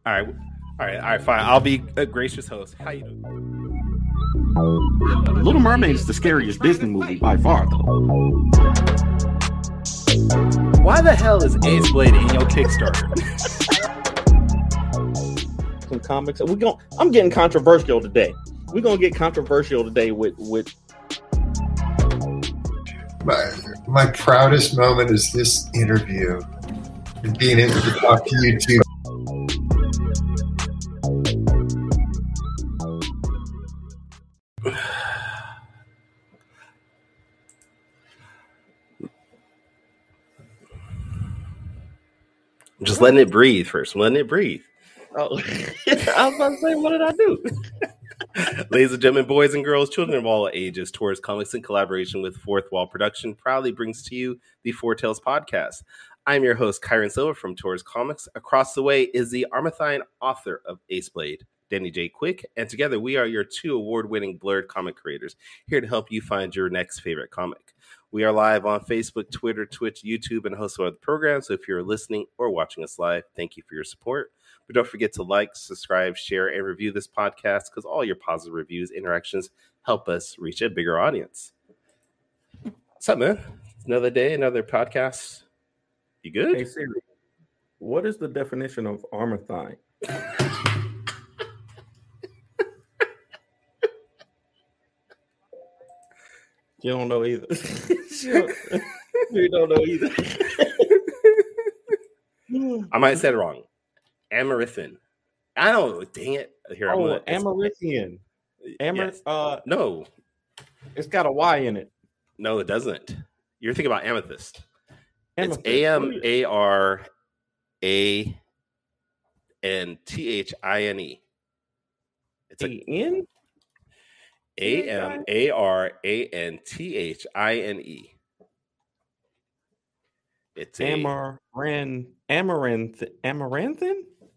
All right, fine. I'll be a gracious host. How you doing? Little Mermaid is the scariest Disney movie by far, though. Why the hell is Ace Blade in your Kickstarter? Some comics. I'm getting controversial today. We're gonna get controversial today with. My proudest moment is this interview and being able to talk to you two. I'm just letting it breathe first. I'm letting it breathe. Oh, I was about to say, what did I do? Ladies and gentlemen, boys and girls, children of all ages, Tours Comics in collaboration with Fourth Wall Production proudly brings to you the Four Tales podcast. I'm your host, Kyrun Silva from Tours Comics. Across the way is the Armathine author of Ace Blade, Danny J. Quick, and together we are your two award-winning blurred comic creators here to help you find your next favorite comic. We are live on Facebook, Twitter, Twitch, YouTube, and host other programs. So if you're listening or watching us live, thank you for your support. But don't forget to like, subscribe, share, and review this podcast because all your positive reviews, interactions help us reach a bigger audience. What's up, man? Another day, another podcast. You good? Hey Siri, what is the definition of Armathine? You don't know either. You don't know either. I might have said it wrong. Amaranthine. I don't know. Dang it. Here, Amaranthian. Yes. No. It's got a Y in it. No, it doesn't. You're thinking about amethyst. It's AMARANTHINE. It's A-N? AMARANTHINE. It's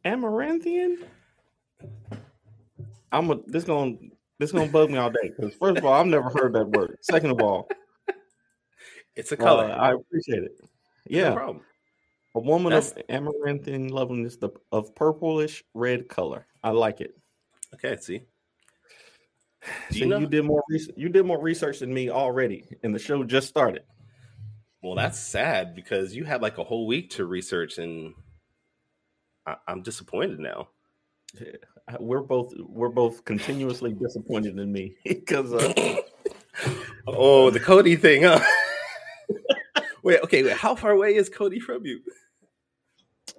Amaranthian? This gonna bug me all day. Because first of all, I've never heard that word. Second of all, it's a color. I appreciate it. Yeah, no problem. A woman of amaranthian loveliness, of purplish red color. I like it. Okay, see. You did more research. You did more research than me already, and the show just started. Well, that's sad because you had like a whole week to research, and I'm disappointed now. We're both continuously disappointed in me because. Oh, the Cody thing, huh? Wait. How far away is Cody from you?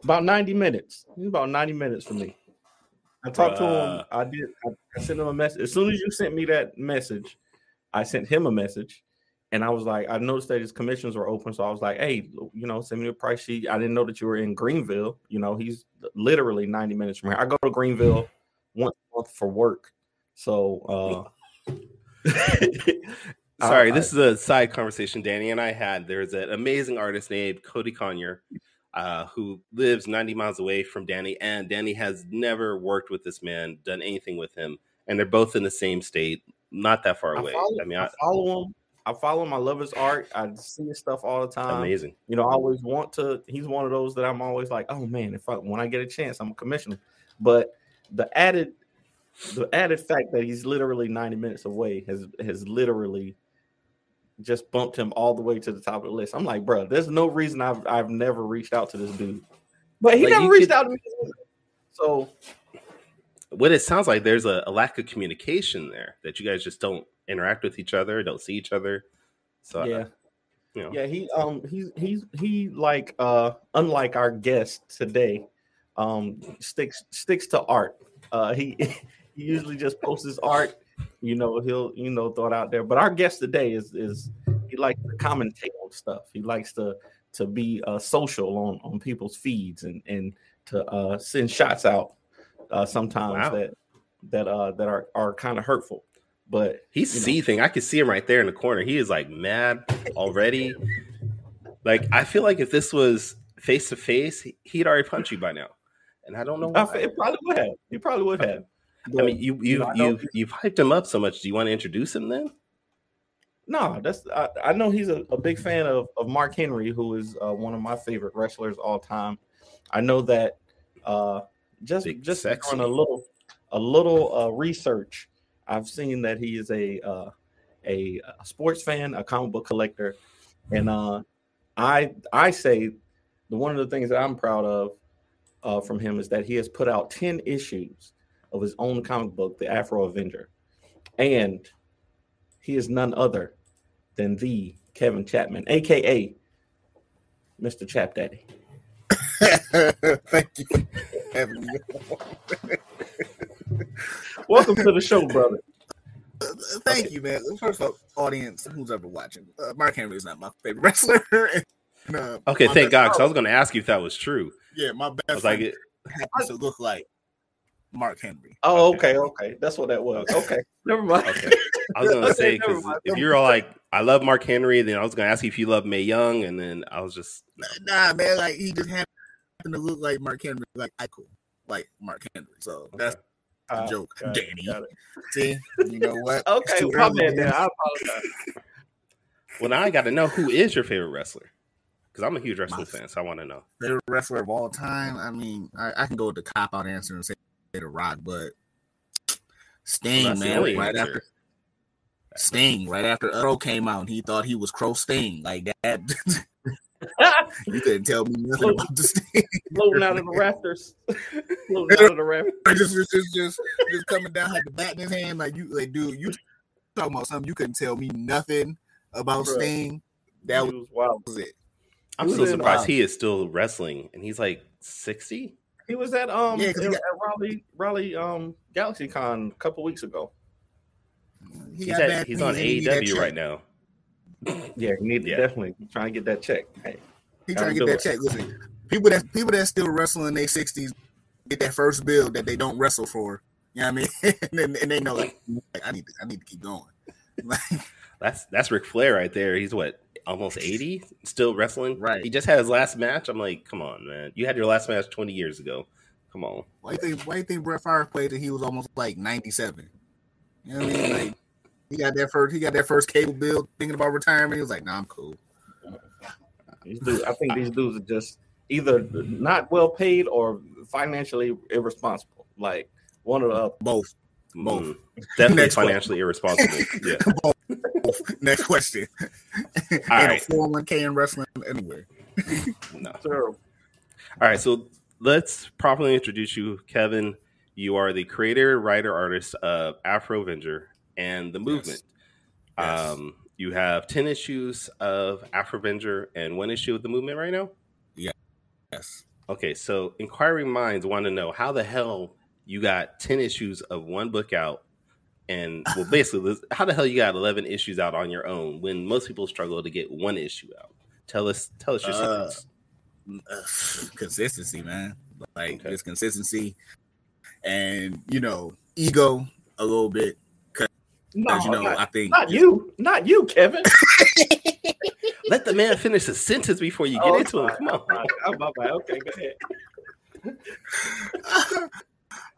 About 90 minutes. He's about 90 minutes from me. I talked to him. I sent him a message. As soon as you sent me that message, I sent him a message. And I was like, I noticed that his commissions were open. So I was like, hey, send me a price sheet. I didn't know that you were in Greenville. He's literally 90 minutes from here. I go to Greenville once a month for work. So sorry, this is a side conversation Danny and I had. There's an amazing artist named Cody Conyer. Who lives 90 miles away from Danny, and Danny has never worked with this man, done anything with him, and they're both in the same state, not that far away. I follow him. I love his art. I see his stuff all the time. Amazing. I always want to. He's one of those that I'm always like, oh man, when I get a chance, I'm gonna commission him. But the added fact that he's literally 90 minutes away has literally just bumped him all the way to the top of the list. I'm like, bro, there's no reason I've never reached out to this dude, but he never reached out to me. So, what it sounds like, there's a lack of communication there, that you guys just don't interact with each other, don't see each other. So yeah, he like unlike our guest today, sticks to art. He usually just posts his art. He'll throw it out there. But our guest today is he likes to commentate on stuff. He likes to be social on people's feeds and to send shots out sometimes that are kind of hurtful. But he's seething. I can see him right there in the corner. He is like mad already. Like, I feel like if this was face to face, he'd already punch you by now. And I don't know why. It probably would have. He probably would have. But, I mean, you've hyped him up so much. Do you want to introduce him then? No, I know he's a big fan of Mark Henry, who is one of my favorite wrestlers all time. I know that just sexy. doing a little research, I've seen that he is a sports fan, a comic book collector, and I say one of the things that I'm proud of from him is that he has put out 10 issues of his own comic book, the Afro Avenger, and he is none other than the Kevin Chapman, aka Mr. Chap Daddy. Thank you for having me. Welcome to the show, brother. Thank you, man. First of all, audience, who's ever watching, Mark Henry is not my favorite wrestler. Okay, thank God, because I was going to ask you if that was true. Yeah, my best friend happens to look like Mark Henry. Oh, okay. That's what that was. Okay, never mind. Okay. I was going to say, because if you're all like, I love Mark Henry, then I was going to ask you if you love Mae Young, and then I was just... No. Nah, man, like, he just happened to look like Mark Henry, like like Mark Henry. So that's a joke, Danny. See, you know what? Okay, my bad, Dan. I apologize. Well, now I got to know, who is your favorite wrestler? Because I'm a huge wrestling fan, so I want to know. Favorite wrestler of all time? I mean, I can go with the cop-out answer and say The Rock, but Sting, man, right after Afro came out, and he thought he was Crow Sting, like that. You couldn't tell me nothing about the Sting. Floating out of the rafters. Just coming down, had the bat in his hand, like dude, you talking about something you couldn't tell me nothing about Sting. That was wild. Was it? I'm so surprised he is still wrestling, and he's like 60. He was at at Raleigh Galaxy Con a couple weeks ago. He's on AEW right now. Yeah, definitely trying to get that check. Hey, he trying to get that check. Listen, people that still wrestle in their 60s get that first bill that they don't wrestle for. You know what I mean? and they know, like, I need to keep going. That's Ric Flair right there. He's what, almost 80, still wrestling. Right. He just had his last match. I'm like, come on, man. You had your last match 20 years ago. Come on. Why do you think Bret Favre played till he was almost like 97? You know what I mean? Like, he got that first cable bill thinking about retirement. He was like, nah, I'm cool. I think these dudes are just either not well paid or financially irresponsible. Like one of the both. Definitely financially irresponsible. Yeah. Both. Next question. All right. 401k in wrestling anywhere. No. Sure. All right, so let's properly introduce you, Kevin. You are the creator, writer, artist of Afro Avenger and the movement. Yes. You have 10 issues of Afro Avenger and 1 issue of the movement right now? Yes. Okay, so inquiring minds want to know how the hell you got 10 issues of one book out, and well, basically, how the hell you got 11 issues out on your own when most people struggle to get 1 issue out? Tell us your secrets. Consistency, man. Like, just consistency, and ego a little bit. I think not you, Kevin. Let the man finish his sentence before you get into it. Come on. Okay, go ahead.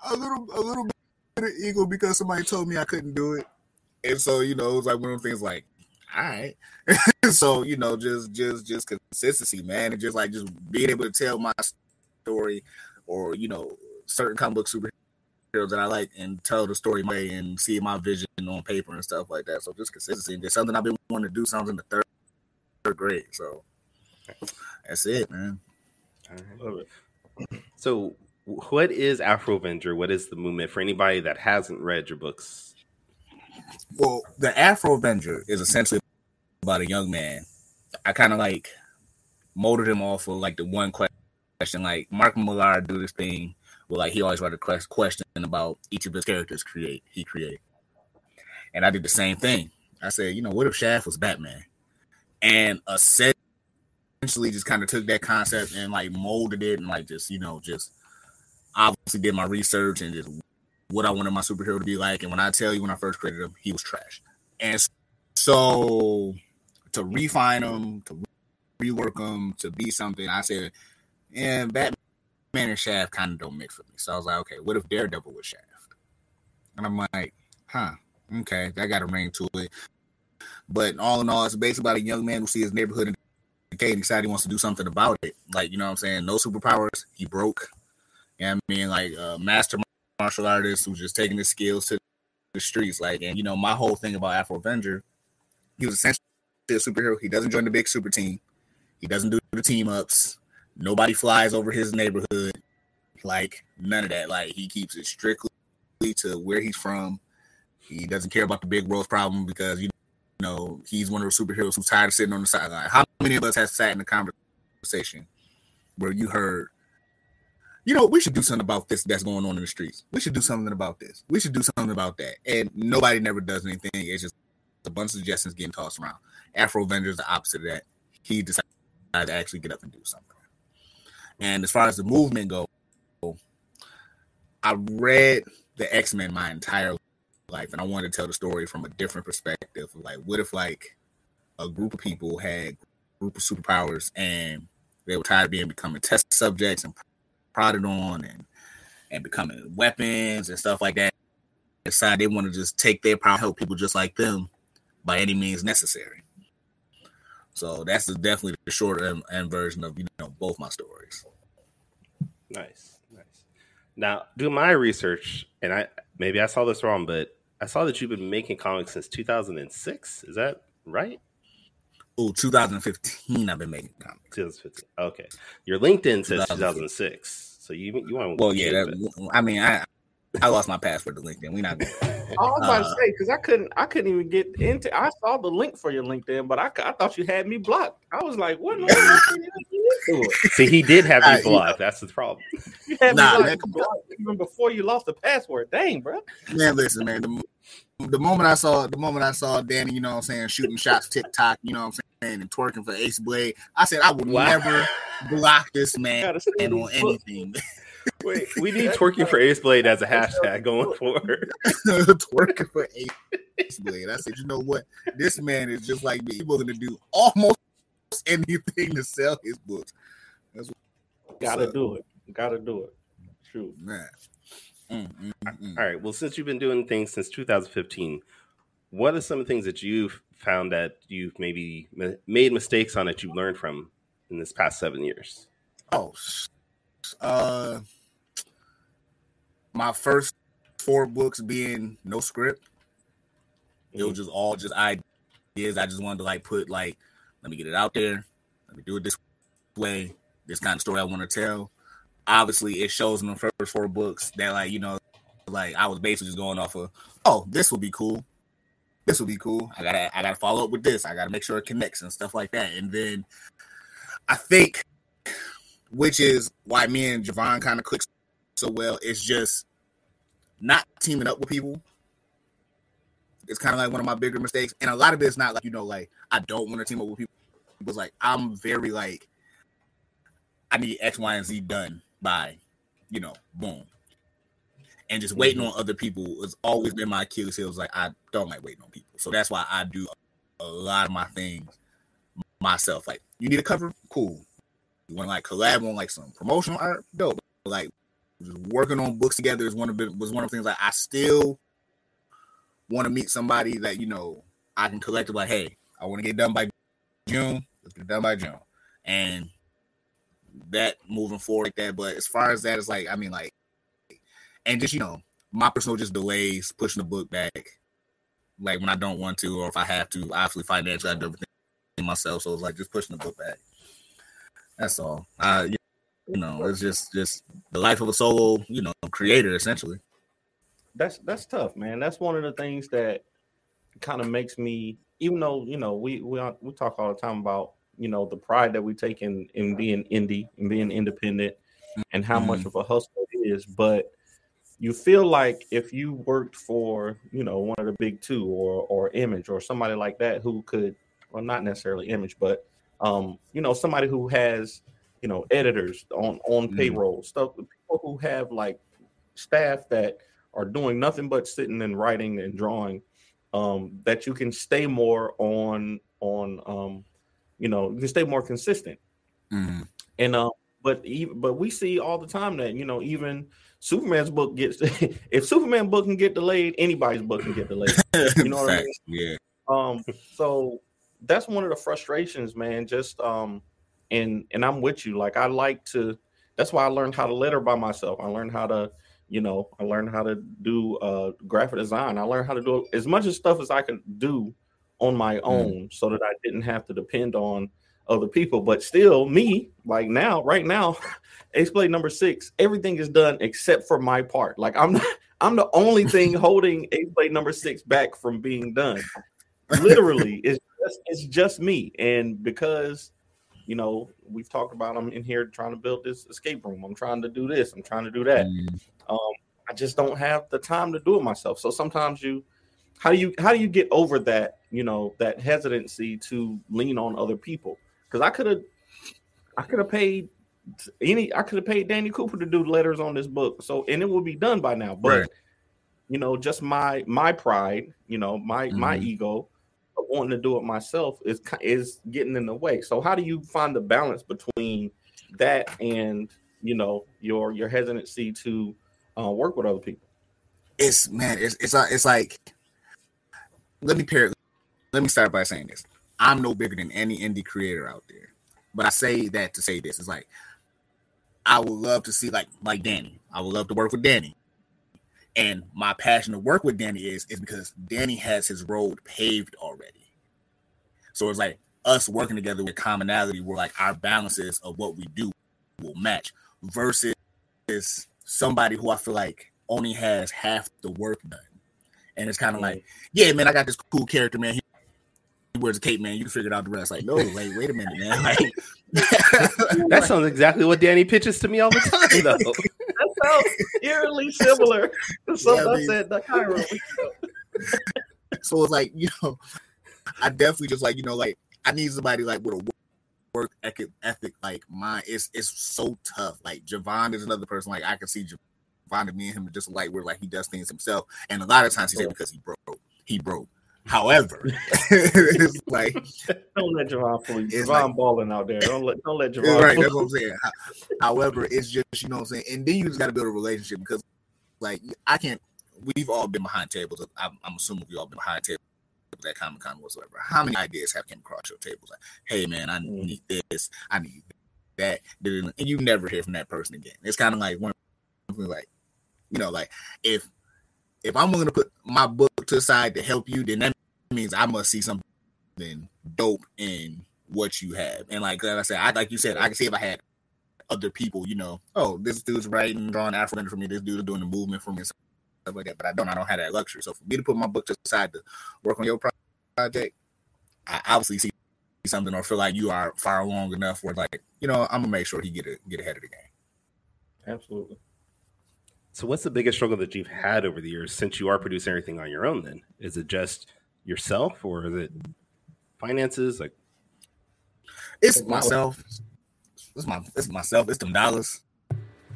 a little bit of ego because somebody told me I couldn't do it, and so it was like one of the things. Like, all right, so just consistency, man, and just being able to tell my story, or certain comic book superheroes that I like, and tell the story my way and see my vision on paper and stuff like that. So just consistency. It's something I've been wanting to do since in the third grade. So that's it, man. All right. Love it. So what is Afro Avenger? What is the movement for anybody that hasn't read your books? Well, the Afro Avenger is essentially about a young man. I kind of molded him off of the one question. Like Mark Millar do this thing where he always write a question about each of his characters he created. And I did the same thing. I said, what if Shaft was Batman? And essentially just kind of took that concept and molded it and just obviously did my research and just what I wanted my superhero to be like. And when I tell you, when I first created him, he was trash. And so to refine him, to rework him, to be something, I said, Batman and Shaft kind of don't mix with me. So I was like, okay, what if Daredevil was Shaft? And I'm like, okay, that got a ring to it. But all in all, it's basically about a young man who sees his neighborhood in decay and decided he wants to do something about it. Like, you know what I'm saying? No superpowers. He broke. You know what I mean? Like a master martial artist who's just taking his skills to the streets. Like, and you know, my whole thing about Afro Avenger, he was essentially a superhero. He doesn't join the big super team. He doesn't do the team ups. Nobody flies over his neighborhood. Like, none of that. Like, he keeps it strictly to where he's from. He doesn't care about the big world's problem because, you know, he's one of the superheroes who's tired of sitting on the sideline. How many of us have sat in a conversation where you heard, you know, we should do something about this that's going on in the streets. We should do something about this. We should do something about that. And nobody never does anything. It's just a bunch of suggestions getting tossed around. Afro Avenger is the opposite of that. He decided to actually get up and do something. And as far as the movement goes, I read the X-Men my entire life, and I wanted to tell the story from a different perspective. Like, what if like a group of people had a group of superpowers and they were tired of becoming test subjects and prodded on and becoming weapons and stuff like that. Decide they want to just take their power, help people just like them by any means necessary. So that's definitely the short end version of, you know, both my stories. Nice. Now, doing my research, and I saw this wrong, but I saw that you've been making comics since 2006. Is that right? Oh, 2015. I've been making comics. 2015. Okay, your LinkedIn says 2006. So you want? Well, yeah. I mean, I lost my password to LinkedIn. We're not. I was about to say because I couldn't even get into. I saw the link for your LinkedIn, but I thought you had me blocked. I was like, what? See, he did have you blocked. That's the problem. You had me blocked even before you lost the password. Dang, bro. Man, listen, man. The moment I saw Danny, you know what I'm saying, shooting shots TikTok, you know what I'm saying, and twerking for Ace Blade, I said I would never block this man on anything. Wait, we need twerking for Ace Blade as a hashtag going forward. Twerking for Ace Blade. I said, you know what? This man is just like me. He's willing to do almost anything to sell his books. That's what Gotta do it. True. Man. All right. Well, since you've been doing things since 2015, what are some of the things that you've found that you've maybe made mistakes on that you've learned from in this past 7 years? My first 4 books being no script. It was just all ideas. I just wanted to let me get it out there. Let me do it this way. This kind of story I want to tell. Obviously, it shows in the first 4 books that, like, you know, like I was basically just going off of, oh, this will be cool. This will be cool. I gotta follow up with this. I gotta make sure it connects and stuff like that. And then I think, which is why me and Javon kind of clicked so well, it's just not teaming up with people. It's kind of like one of my bigger mistakes. And a lot of it's not like, you know, like I don't want to team up with people. It was like I'm very like I need X, Y, and Z done by, you know, boom. And just waiting on other people has always been my Achilles heel. Like I don't like waiting on people. So that's why I do a lot of my things myself. Like, you need a cover? Cool. You want to like collab on like some promotional art? Dope. Like just working on books together was one of the things. Like I still want to meet somebody that, you know, I can collect. Like, hey, I want to get done by June. Let's get done by June. And that moving forward like that. But as far as that, it's like, I mean, like, and just, you know, my personal just delays pushing the book back, like when I don't want to, or if I have to, obviously financially I do everything myself. So it's like just pushing the book back. That's all. You know, it's just the life of a solo, you know, creator essentially. That's tough, man. That's one of the things that kind of makes me, even though, you know, we talk all the time about, you know, the pride that we take in being indie and being independent and how much of a hustle it is, but you feel like if you worked for, you know, one of the big two or Image or somebody like that who could, well, not necessarily Image, but you know, somebody who has, you know, editors on payroll, stuff, people who have like staff that are doing nothing but sitting and writing and drawing, that you can stay more on you know, you can stay more consistent. And but we see all the time that, you know, even Superman's book gets if Superman book can get delayed, anybody's book can get delayed. You know what I mean? Yeah. So that's one of the frustrations, man. Just and I'm with you. Like I like to. That's why I learned how to letter by myself. I learned how to, I learned how to do graphic design. I learned how to do as much of stuff as I could do on my own, so that I didn't have to depend on other people. But still, me, like now, right now, Ace Blade number 6, everything is done except for my part. Like I'm the only thing holding Ace Blade number 6 back from being done. Literally, it's just me. And because we've talked about, I'm in here trying to build this escape room. I'm trying to do this. I'm trying to do that. I just don't have the time to do it myself. So sometimes how do you get over that, that hesitancy to lean on other people? Because I could have paid Danny Cooper to do letters on this book. So, and it would be done by now. But just my pride, my ego of wanting to do it myself is getting in the way. So how do you find the balance between that and your hesitancy to work with other people? It's like, let me start by saying this. I'm no bigger than any indie creator out there, but I say that to say this. It's like, I would love to see like Danny. I would love to work with Danny. And my passion to work with Danny is because Danny has his road paved already. So it's like us working together with commonality where like our balances of what we do will match versus somebody who I feel like only has half the work done. And it's kind of like, yeah, man, I got this cool character, man. He wears a cape, man. You can figure it out the rest. Like, no, like, wait a minute, man. Like, that sounds exactly what Danny pitches to me all the time, though. That sounds eerily similar to something I said to Kyrun. So it's like, I definitely just like, like I need somebody like with a work ethic like mine. It's so tough. Like Javon is another person. Like I can see Javon and me and him just like where like he does things himself, and a lot of times he said because he broke. However, it's like don't let Javon fool you. Javon like, balling out there. Don't let Javon. Right, that's what I'm saying. However, it's just what I'm saying, and then you just got to build a relationship because like I can't. We've all been behind tables. I'm assuming we all been behind tables at Comic-Con whatsoever. How many ideas have come across your tables? Like, hey man, I need this, I need that, and you never hear from that person again. It's kind of like one like, like if I'm willing to put my book to the side to help you, then that means I must see something dope in what you have. And like I said, like you said, I can see if I had other people, oh, this dude's writing, drawing Afro for me, this dude's doing the movement for me, and stuff like that. But I don't have that luxury. So for me to put my book to the side to work on your project, I obviously see something or feel like you are far along enough where like, I'm gonna make sure he get ahead of the game. Absolutely. So what's the biggest struggle that you've had over the years since you are producing everything on your own then? Is it just yourself or is it finances? Like it's myself. It's myself. It's them dollars.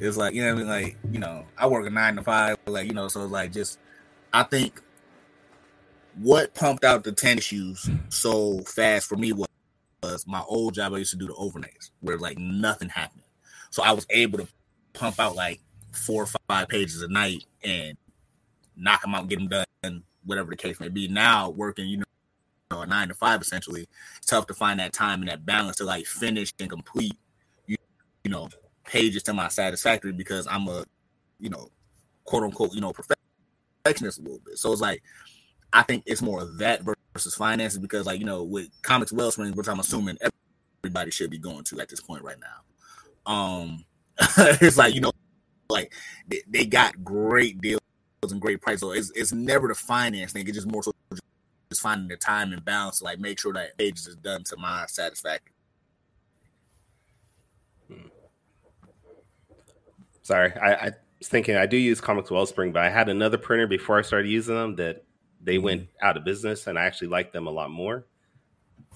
It's like, you know what I mean? Like, I work a 9 to 5, like, so it's like just I think what pumped out the tennis shoes so fast for me was my old job. I used to do the overnights where like nothing happened. So I was able to pump out like 4 or 5 pages a night and knock them out and get them done, whatever the case may be. Now working, a 9 to 5 essentially, it's tough to find that time and that balance to like finish and complete, pages to my satisfactory because I'm a, quote unquote, perfectionist a little bit. So it's like, I think it's more of that versus finances because like, with Comics Wellspring, which I'm assuming everybody should be going to at this point right now. It's like, like they got great deals and great prices. So it's never the finance thing. It's just more so just finding the time and balance to like make sure that pages is done to my satisfaction. Sorry, I was thinking I do use Comics Wellspring, but I had another printer before I started using them that they went out of business, and I actually liked them a lot more.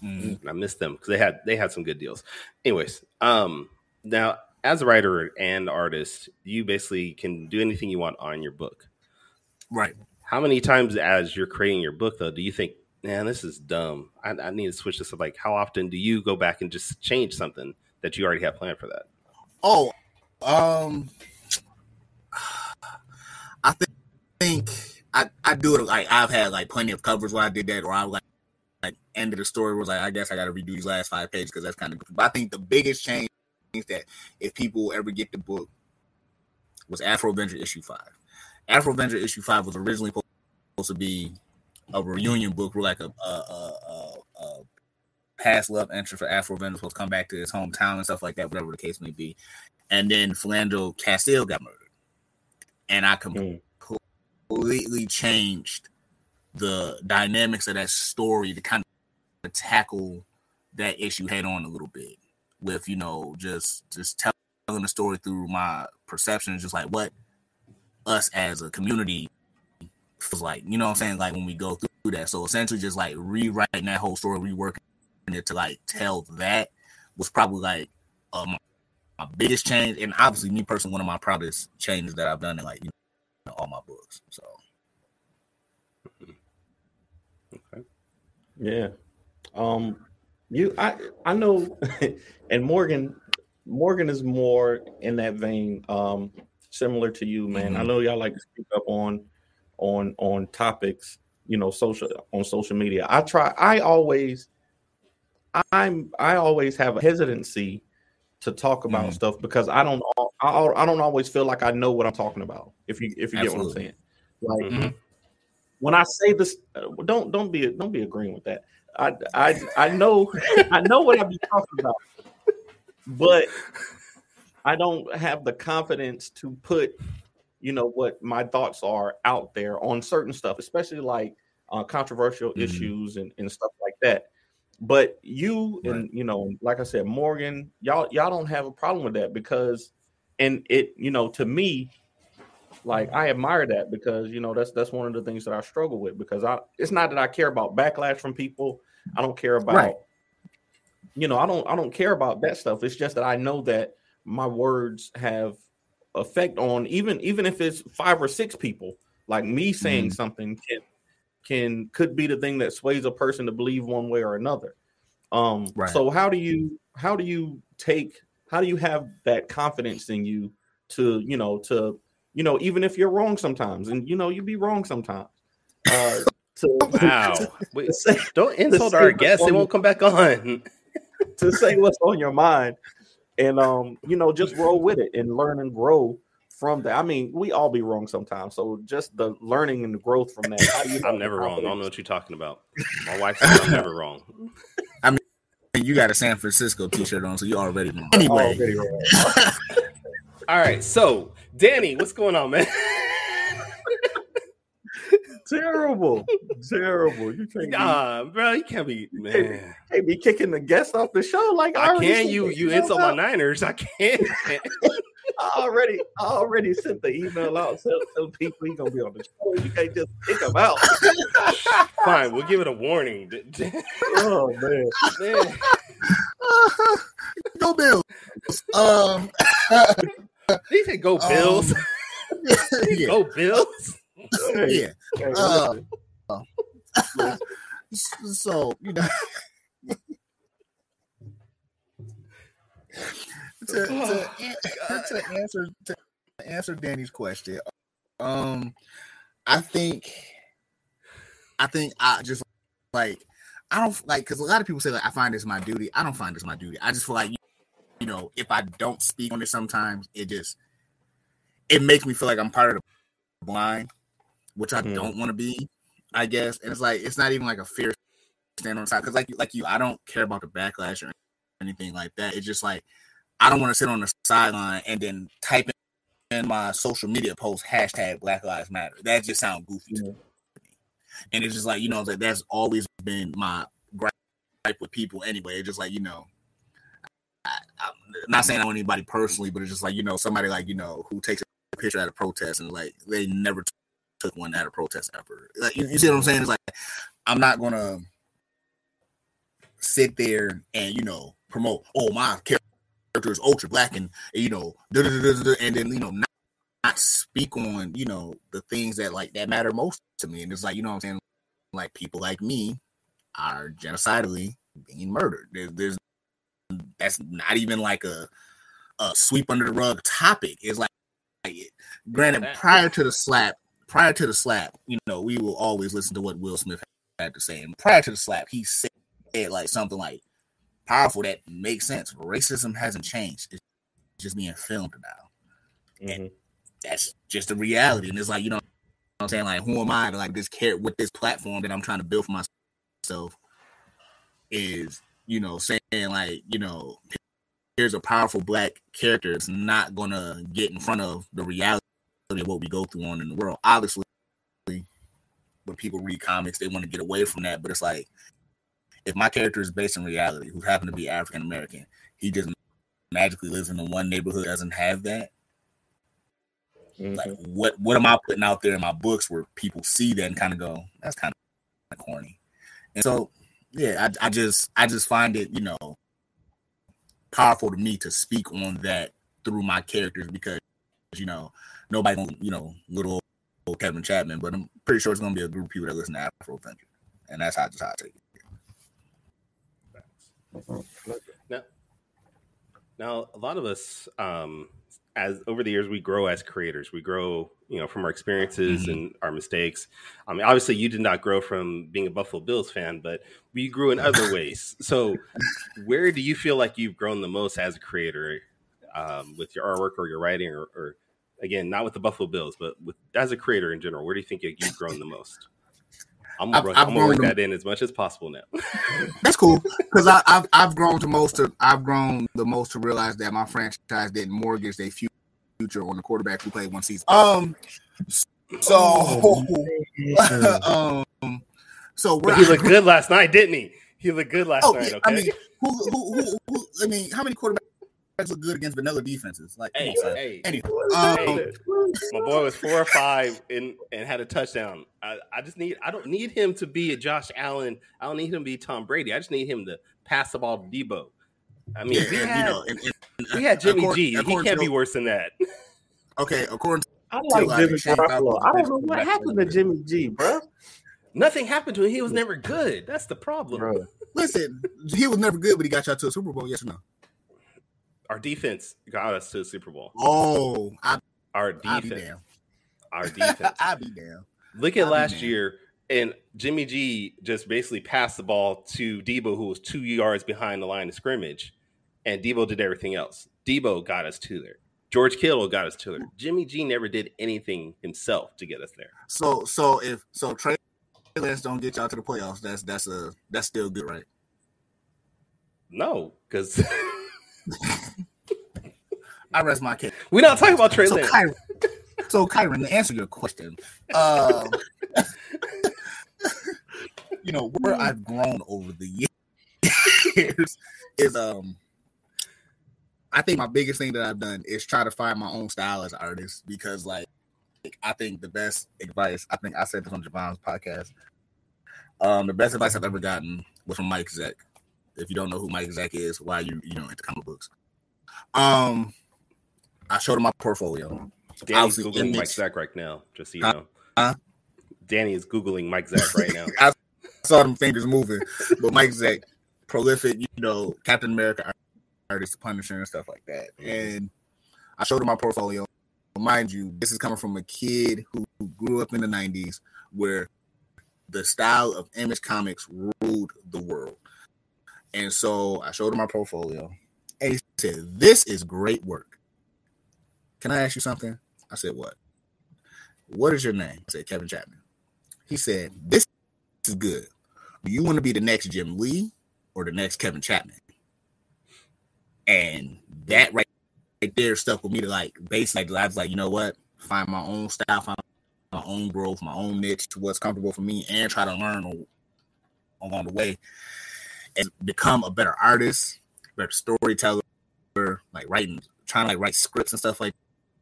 I missed them because they had some good deals. Anyways, now as a writer and artist, you basically can do anything you want on your book. Right. How many times as you're creating your book, though, do you think, man, this is dumb, I need to switch this up? Like, how often do you go back and just change something that you already have planned for that? Oh, I think I do it. Like I've had like plenty of covers where I did that, or I like ended the story was like, I guess I got to redo these last 5 pages because that's kind of. But I think the biggest change that if people ever get the book was Afro Avenger issue 5. Afro Avenger issue 5 was originally supposed to be a reunion book where like a past love interest for Afro Avenger was supposed to come back to his hometown and stuff like that, whatever the case may be. And then Philando Castile got murdered. And I completely changed the dynamics of that story to kind of tackle that issue head on a little bit with, just telling the story through my perception, just like what us as a community feels like, you know what I'm saying? Like when we go through that. So essentially just like rewriting that whole story, reworking it to like tell that was probably like my biggest change. And obviously me personally, one of my proudest changes that I've done in like, all my books. So. Okay. Yeah. I know, and Morgan is more in that vein, similar to you, man. Mm-hmm. I know y'all like to speak up on topics, on social media. I always have a hesitancy to talk about stuff because I don't always feel like I know what I'm talking about. If you get what I'm saying, like when I say this, don't be agreeing with that. I know what I be talking about, but I don't have the confidence to put what my thoughts are out there on certain stuff, especially like controversial issues and stuff like that. But you and like I said, Morgan, y'all don't have a problem with that because, and it to me, like I admire that because that's one of the things that I struggle with because it's not that I care about backlash from people. I don't care about I don't care about that stuff. It's just that I know that my words have effect on even if it's 5 or 6 people. Like me saying something could be the thing that sways a person to believe one way or another. So how do you have that confidence in you to even if you're wrong sometimes and you be wrong sometimes. Wow. Wait, don't insult our guests. They won't come back on. To say what's on your mind and just roll with it and learn and grow from that. I mean, we all be wrong sometimes. So just the learning and the growth from that. I'm never wrong. I don't know what you're talking about. My wife says I'm never wrong. I mean, you got a San Francisco t-shirt on, so you're already wrong. Anyway. All right. So, Danny, what's going on, man? Terrible. You can't bro, you can't be, man. Can't be kicking the guests off the show like I can. You insult my Niners. I can't. I already sent the email out. Tell people he's gonna be on the show. You can't just kick him out. Fine, we'll give it a warning. Oh man. Go Bills. He said go Bills. Yeah. Go Bills. Yeah. So to answer Danny's question, I think I just like I don't like because a lot of people say like I find this my duty. I don't find this my duty. I just feel like if I don't speak on it sometimes, it makes me feel like I'm part of the blind, which I don't want to be, I guess. And it's like it's not even like a fear stand on the side because like you, I don't care about the backlash or anything like that. It's just like I don't want to sit on the sideline and then type in my social media post hashtag Black Lives Matter. That just sounds goofy to me. And it's just like that that's always been my gripe with people anyway. It's just like I'm not saying I know anybody personally, but it's just like somebody like who takes a picture at a protest and like they never took one at a protest ever. Like, you see what I'm saying? It's like I'm not gonna sit there and promote. Oh, my character is ultra black and and then not speak on the things that like that matter most to me. And it's like what I'm saying, like people like me are genocidally being murdered. There's that's not even like a sweep under the rug topic. It's like granted prior to the slap, we will always listen to what Will Smith had to say. And prior to the slap, he said like something like powerful that makes sense. Racism hasn't changed. It's just being filmed now. And that's just the reality. And it's like, you know what I'm saying? Like, who am I to like this care with this platform that I'm trying to build for myself is, you know, saying like, you know, here's a powerful black character that's not gonna get in front of the reality of what we go through on in the world. Obviously, when people read comics, they want to get away from that, but it's like, if my character is based in reality, who happened to be African American, he just magically lives in the one neighborhood that doesn't have that. Like, what am I putting out there in my books where people see that and kind of go, that's kind of corny. And so, yeah, I just find it, you know, powerful to me to speak on that through my characters because, you know, nobody gonna, you know, little old Kevin Chapman, but I'm pretty sure it's gonna be a group of people that listen to Afro Avenger, and that's how I take it. Now, a lot of us, as over the years, we grow as creators. We grow, you know, from our experiences and our mistakes. I mean, obviously, you did not grow from being a Buffalo Bills fan, but we grew in other ways. So, where do you feel like you've grown the most as a creator, with your artwork or your writing, or again, not with the Buffalo Bills, but as a creator in general? Where do you think you've grown the most? I'm gonna work that in as much as possible now. That's cool because I've grown the most to realize that my franchise didn't mortgage their future on the quarterback who played one season. So he looked good last night, didn't he? He looked good last night. Okay. I mean, who? I mean, how many quarterbacks look good against vanilla defenses? Like, anyway, my boy was 4 or 5 and had a touchdown. I don't need him to be a Josh Allen. I don't need him to be Tom Brady. I just need him to pass the ball to Debo. I mean, we had Jimmy G. He can't be worse than that. Okay, according to I like Jimmy Garoppolo. I don't know what happened to Jimmy G, bro. Nothing happened to him. He was never good. That's the problem. Bro. Listen, he was never good, but he got y'all to a Super Bowl. Yes or no? Our defense got us to the Super Bowl. Oh, our defense. Our defense. I'll be down. Look at last year, and Jimmy G just basically passed the ball to Debo, who was 2 yards behind the line of scrimmage, and Debo did everything else. Debo got us to there. George Kittle got us to there. Jimmy G never did anything himself to get us there. So if Trey Lance don't get y'all to the playoffs, that's still good, right? No, because I rest my case. We're not talking about Trey Lance. Kyrun, to answer your question, you know, where I've grown over the years is I think my biggest thing that I've done is try to find my own style as an artist because, like, I think the best advice, I think I said this on Javon's podcast, the best advice I've ever gotten was from Mike Zeck. If you don't know who Mike Zeck is, why you know into comic books. I showed him my portfolio. Danny's Googling Mike Zeck right now, just so you know. Danny is Googling Mike Zeck right now. I saw them fingers moving, but Mike Zeck, prolific, you know, Captain America artist, Punisher, and stuff like that. And I showed him my portfolio. Mind you, this is coming from a kid who grew up in the 90s where the style of Image Comics ruled the world. And so I showed him my portfolio. And he said, "This is great work. Can I ask you something?" I said, "What?" "What is your name?" I said, "Kevin Chapman." He said, "This is good. Do you want to be the next Jim Lee or the next Kevin Chapman?" And that right there stuck with me to like basically I was like, you know what? Find my own style, find my own growth, my own niche to what's comfortable for me, and try to learn along the way and become a better artist, better storyteller, like trying to write scripts and stuff like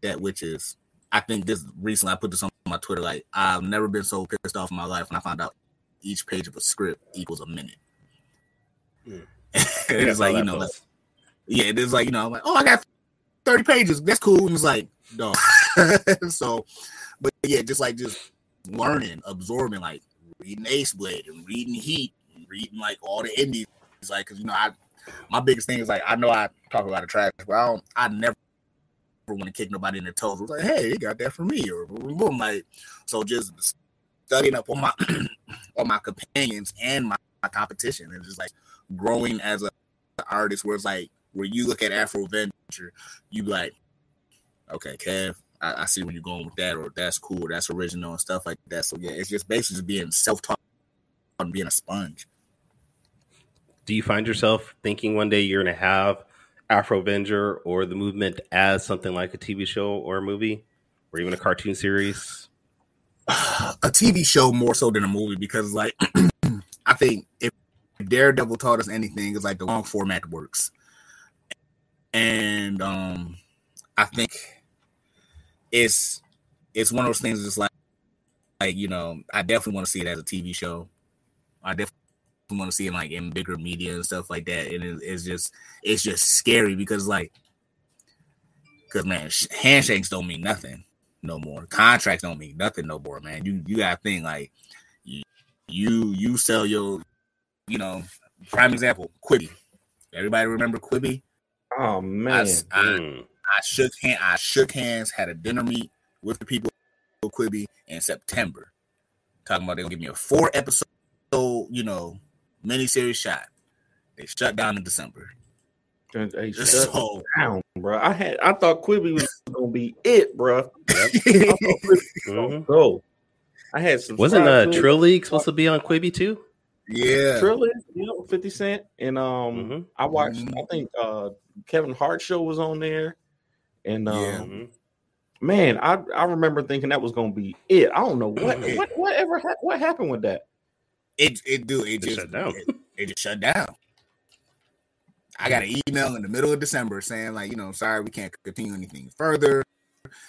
that, which is, I think this recently I put this on my Twitter, like I've never been so pissed off in my life when I found out each page of a script equals a minute. It's like, you know, like, yeah, it is like, you know, I'm like, oh, I got 30 pages. That's cool. And it's like, no. So, but yeah, just learning, absorbing, like reading Ace Blade and reading Heat, and reading like all the indies. Like, cause you know, my biggest thing is like, I know I talk a lot of trash, but I never want to kick nobody in the toes. It's like, hey, you got that for me, or boom, like, so just studying up on my all my companions and my competition. It's just like growing as an artist where it's like, where you look at Afro Avenger, you be like, okay, Kev, I see where you're going with that, or that's cool, or that's original and stuff like that. So yeah, it's just basically just being self-taught and being a sponge. Do you find yourself thinking one day you're going to have Afro Avenger or the movement as something like a TV show or a movie or even a cartoon series? A TV show more so than a movie, because like I think if Daredevil taught us anything, it's like the long format works. And I think it's one of those things that's like you know, I definitely want to see it as a TV show. I definitely want to see it like in bigger media and stuff like that. And it's just scary because man, handshakes don't mean nothing no more. Contracts don't mean nothing no more, man. You gotta think like you sell your, you know, prime example, Quibi. Everybody remember Quibi? Oh man, I shook hands, had a dinner meet with the people of Quibi in September, talking about they gonna give me a 4-episode, you know, miniseries shot. They shut down in December. They shut down, bro. I thought Quibi was gonna be it, bro. Go. I had some. Wasn't Trill League supposed to be on Quibi too? Yeah, Trill League, you know, 50 Cent, and I watched. I think Kevin Hart show was on there, and man, I remember thinking that was gonna be it. I don't know what happened with that. It just shut down. It just shut down. I got an email in the middle of December saying, like, you know, sorry, we can't continue anything further,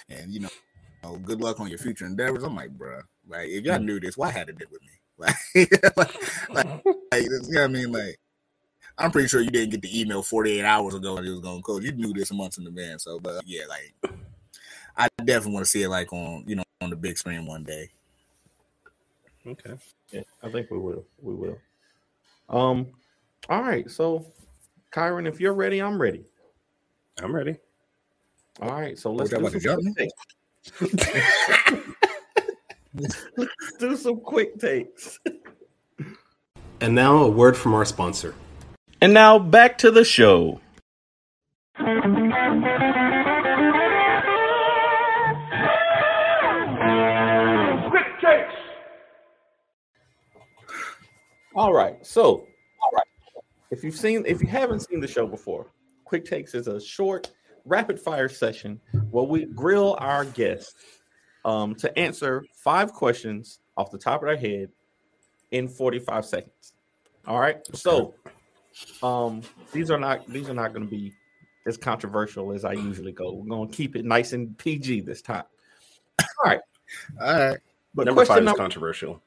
and you know, good luck on your future endeavors. I'm like, bro, like, if y'all knew this, why had to deal with me? Like, you know what I mean? Like, I'm pretty sure you didn't get the email 48 hours ago and it was going to close. You knew this months in advance. So, but yeah, like, I definitely want to see it like on, you know, on the big screen one day. Okay. Yeah, I think we will. We will. All right. So, Kyrun, if you're ready, I'm ready. I'm ready. All right. So let's do some quick takes. And now a word from our sponsor. And now back to the show. Quick takes. All right. If you haven't seen the show before, Quick Takes is a short, rapid fire session where we grill our guests to answer 5 questions off the top of their head in 45 seconds. All right. Okay. So these are not going to be as controversial as I usually go. We're going to keep it nice and PG this time. All right. But number 5 is controversial.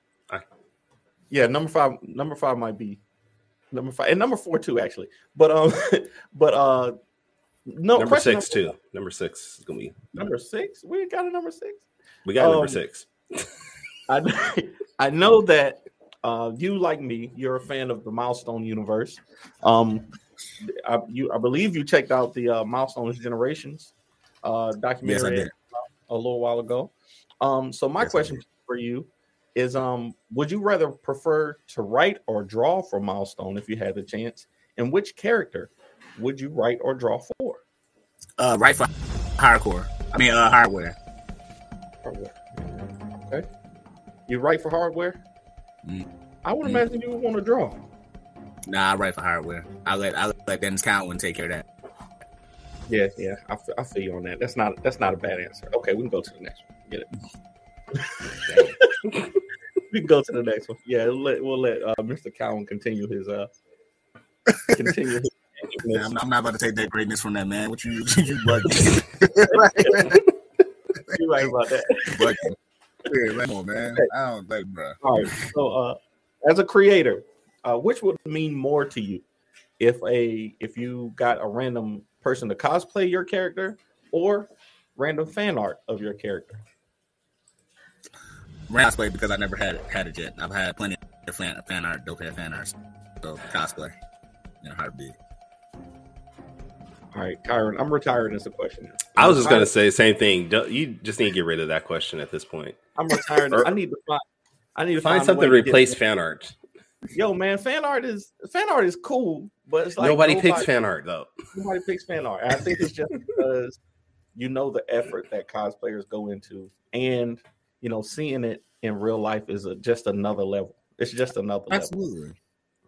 Yeah, number five might be number 5 and number 4 too, actually. But no. Number 6 too. Number 6 is gonna be number 6. We got a number 6. We got number 6. I know that you, like me, you're a fan of the Milestone universe. I believe you checked out the Milestones Generations documentary. Yes, I did. A little while ago. So my question for you is, would you rather prefer to write or draw for Milestone if you had the chance? And which character would you write or draw for? Write for hardware. Okay. You write for hardware? I would imagine you would want to draw. Nah, I write for hardware. I let Dennis Cowan take care of that. Yeah. I feel you on that. That's not a bad answer. Okay, we can go to the next one. Get it? We can go to the next one. Yeah, we'll let Mr. Cowan continue his. I'm not about to take that greatness from that man. What you bugging? You're right about that. Yeah, right on, man. I don't like, bro. All right. So, as a creator, which would mean more to you, if you got a random person to cosplay your character or random fan art of your character? Cosplay, because I never had it yet. I've had plenty of fan art, dope fan art. So cosplay, in a heartbeat. All right, Kyrun, I'm retired as a question. I was just going to say the same thing. You just need to get rid of that question at this point. I'm retired. I need to Find a something way to replace fan art. Yo, man, fan art is cool, but it's like nobody picks fan art though. Nobody picks fan art. And I think it's just because the effort that cosplayers go into, and seeing it in real life is just another level. It's just another Absolutely.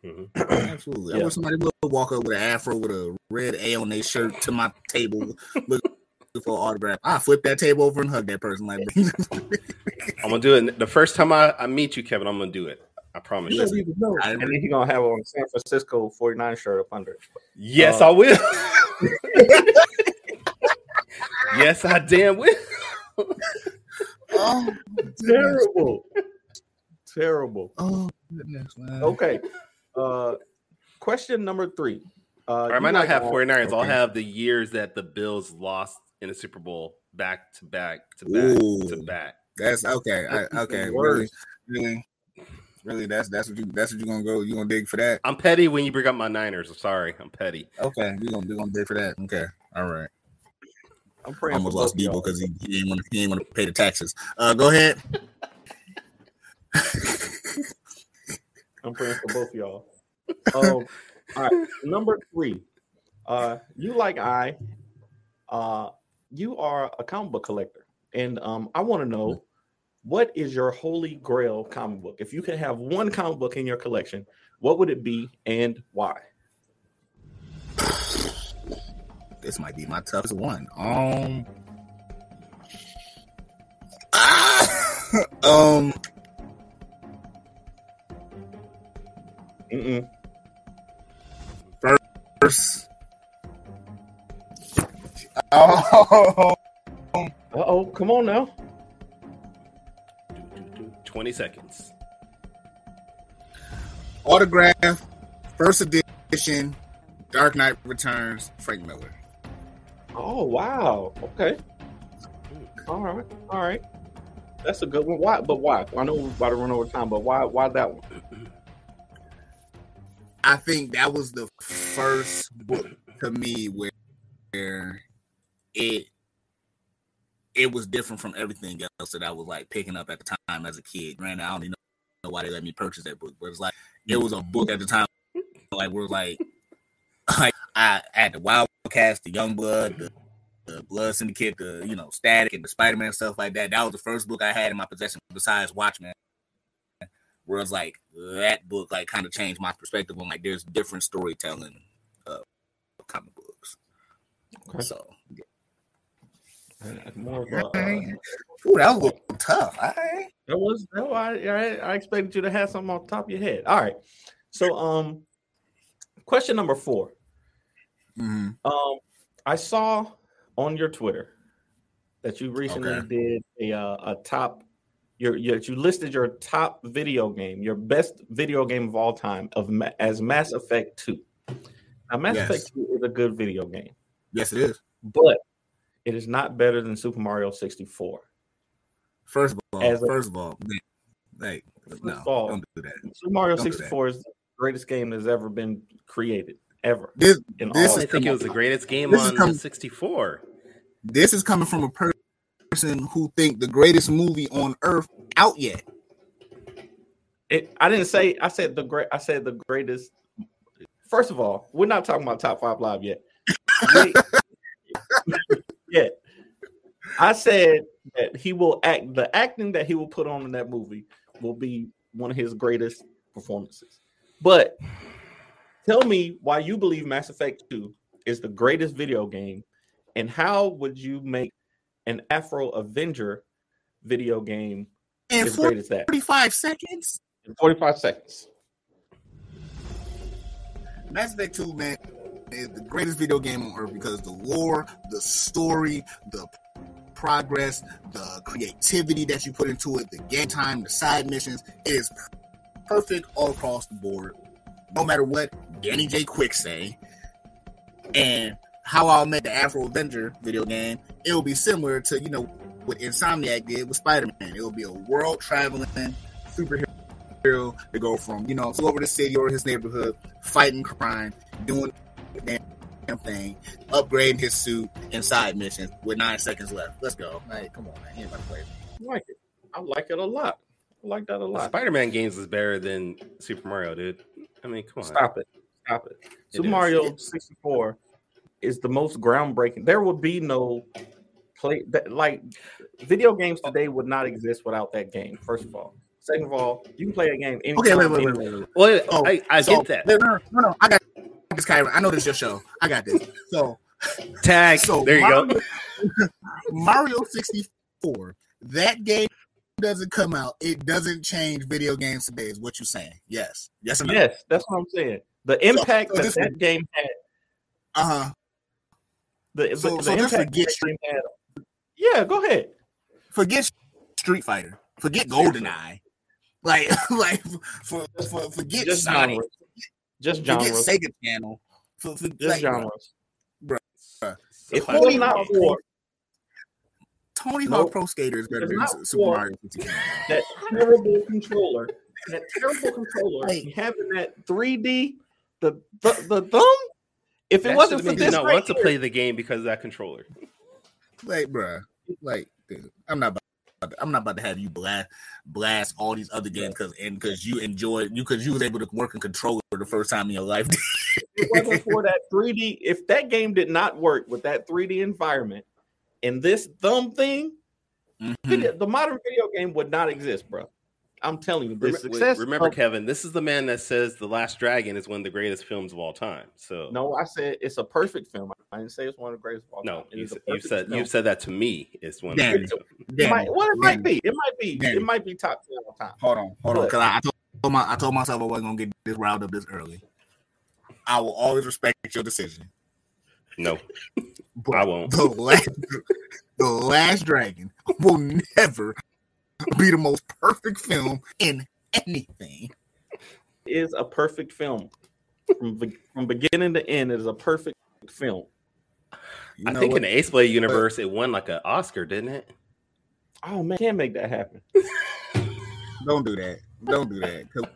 level. Absolutely. I wish somebody would walk up with an afro with a red A on their shirt to my table looking for an autograph. I flip that table over and hug that person. Like, I'm gonna do it the first time I meet you, Kevin. I'm gonna do it. I promise you. And then he's gonna have on a San Francisco 49 shirt up under. Yes, I will. Yes, I damn will. Oh, terrible. Terrible. Oh, goodness, man. Okay. Question number 3. I might not have 49ers. Okay. I'll have the years that the Bills lost in the Super Bowl back to back to back to back. That's okay. Okay. Really, that's what you're gonna go. You gonna dig for that? I'm petty when you bring up my Niners. I'm sorry, I'm petty. Okay, you're gonna dig for that. Okay, all right. I'm praying. Almost lost Debo because he ain't want to pay the taxes. Go ahead. I'm praying for both of y'all. All right, number 3. You you are a comic book collector, and I want to know, what is your holy grail comic book? If you could have one comic book in your collection, what would it be and why? This might be my toughest one. First. Come on now. 20 seconds. Autograph, first edition, Dark Knight Returns, Frank Miller. Oh, wow. Okay. All right. That's a good one. Why? But why? I know we're about to run over time, but why that one? I think that was the first book to me where it was different from everything else that I was like picking up at the time as a kid. Granted, I don't even know why they let me purchase that book, but it's like it was a book at the time like where like I had the Wildcats, the Youngblood, the Blood Syndicate, the Static and the Spider-Man stuff like that. That was the first book I had in my possession besides Watchmen. Whereas like that book like kind of changed my perspective on like there's different storytelling comic books. Okay. So more of that was a little tough. That was I expected you to have something off the top of your head. All right. So question number 4. Mm-hmm. I saw on your Twitter that you recently did a top. You listed your top video game, your best video game of all time as Mass Effect 2. Now, Mass Effect 2 is a good video game. Yes, it is. But it is not better than Super Mario 64. First of all, don't do that. Super Mario 64 is the greatest game that's ever been created, ever. I think it was the greatest game on the 64. This is coming from a person who think the greatest movie on earth out yet. I didn't say. I said the greatest. First of all, we're not talking about Top 5 Live yet. Yet. I said that he will act. The acting that he will put on in that movie will be one of his greatest performances. But tell me why you believe Mass Effect 2 is the greatest video game, and how would you make an Afro Avenger video game as great as that? 45 seconds? In 45 seconds. Mass Effect 2, man, is the greatest video game on earth because the lore, the story, the progress, the creativity that you put into it, the game time, the side missions, it is perfect all across the board. No matter what Danny J. Quick say. And how I'll make the Afro Avenger video game, it will be similar to, what Insomniac did with Spider-Man. It will be a world-traveling superhero to go from, all over the city or his neighborhood, fighting crime, doing the damn thing, upgrading his suit, and side missions with 9 seconds left. Let's go. Hey, come on, man. You ain't about to play. I like it a lot. I like that a The lot. Spider-Man games is better than Super Mario, dude. I mean, come on. Stop it. Super is. Mario 64 is the most groundbreaking. There would be no video games today would not exist without that game. First of all, second of all, you can play a game anytime. Okay, wait. Well, Oh, I get that. No. I got this, Kyron. I know this is your show. I got this. So Tag. There you go. Mario 64. That game doesn't come out. It doesn't change video games today. Is what you're saying? Yes. Yes or no? Yes, that's what I'm saying. The impact that game had. The impact that game had. Yeah, go ahead. Forget Street Fighter. Forget GoldenEye. Forget just Sonic. Genres. Just forget genres. Sega Channel. Just genres. Bro. If it was not for Tony Hawk Pro Skater is better than Super Mario 64. That terrible controller. Having that 3D, the thumb. If it wasn't for this, I want to play the game because of that controller. Dude, I'm not about to have you blast all these other games because you was able to work a controller the first time in your life. If it wasn't for that 3D, if that game did not work with that 3D environment and this thumb thing, the modern video game would not exist, bro. I'm telling you, the success. Remember, Kevin, this is the man that says The Last Dragon is one of the greatest films of all time. So no, I said it's a perfect film. I didn't say it's one of the greatest of all time. No, you've said that to me. It's one. It might be. It might be top 10 all time. Hold on, because I told myself I wasn't gonna get this riled up this early. I will always respect your decision. No, I won't. The Last Dragon will never be the most perfect film in anything. It is a perfect film from beginning to end. It is a perfect film. I think in the Ace Blade universe, it won like an Oscar, didn't it? Oh man, can't make that happen. Don't do that.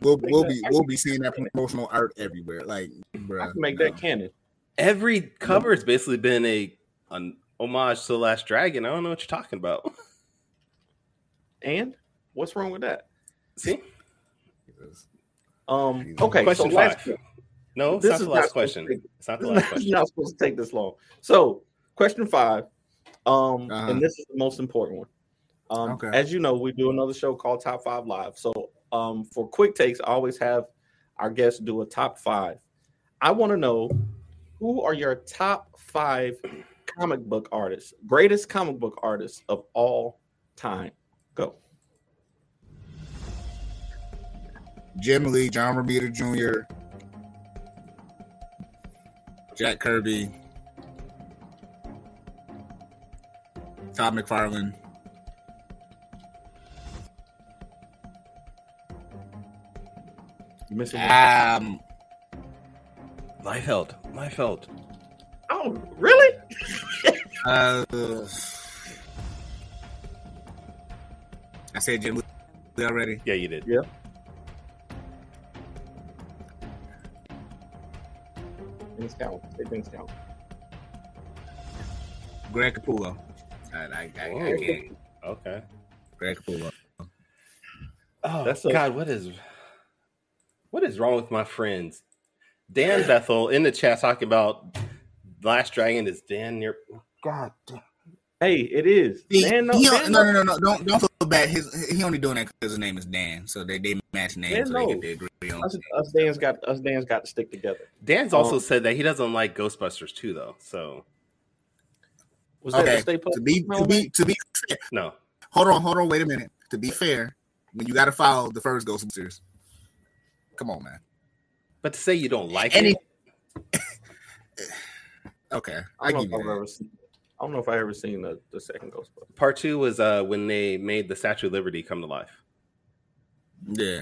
We'll be seeing that promotional art everywhere. Like, bro, I can make that canon. Every cover has basically been an homage to The Last Dragon. I don't know what you're talking about. And what's wrong with that? See? Okay. Question 5. No, it's not the last question. It's not the last question. It's not supposed to take this long. So, question 5. And this is the most important one. Okay. As you know, we do another show called Top 5 Live. So, for quick takes, I always have our guests do a top 5. I want to know, who are your top 5 comic book artists, greatest comic book artists of all time? Go. Jim Lee, John Romita Jr., Jack Kirby, Todd McFarlane. You missing one? Liefeld. Oh, really? I said Jim Lee already. Yeah, you did. Yeah. Things count. Greg Capullo. I can't. Okay. Greg Capullo. Oh, God, what is wrong with my friends? Dan Bethel in the chat talking about Last Dragon is Dan near. God damn. Hey, it is. Dan, no. Don't feel bad. He only doing that because his name is Dan, so they match names. So they get to agree on. Us Dan's got to stick together. Dan's also said that he doesn't like Ghostbusters 2, though. So was that okay. Stay Puft? To be fair, no. Hold on. Wait a minute. To be fair, when you got to follow the first Ghostbusters, come on, man. But to say you don't like it. Okay, I don't know if I ever seen the second Ghostbusters. Part 2 was when they made the Statue of Liberty come to life. Yeah,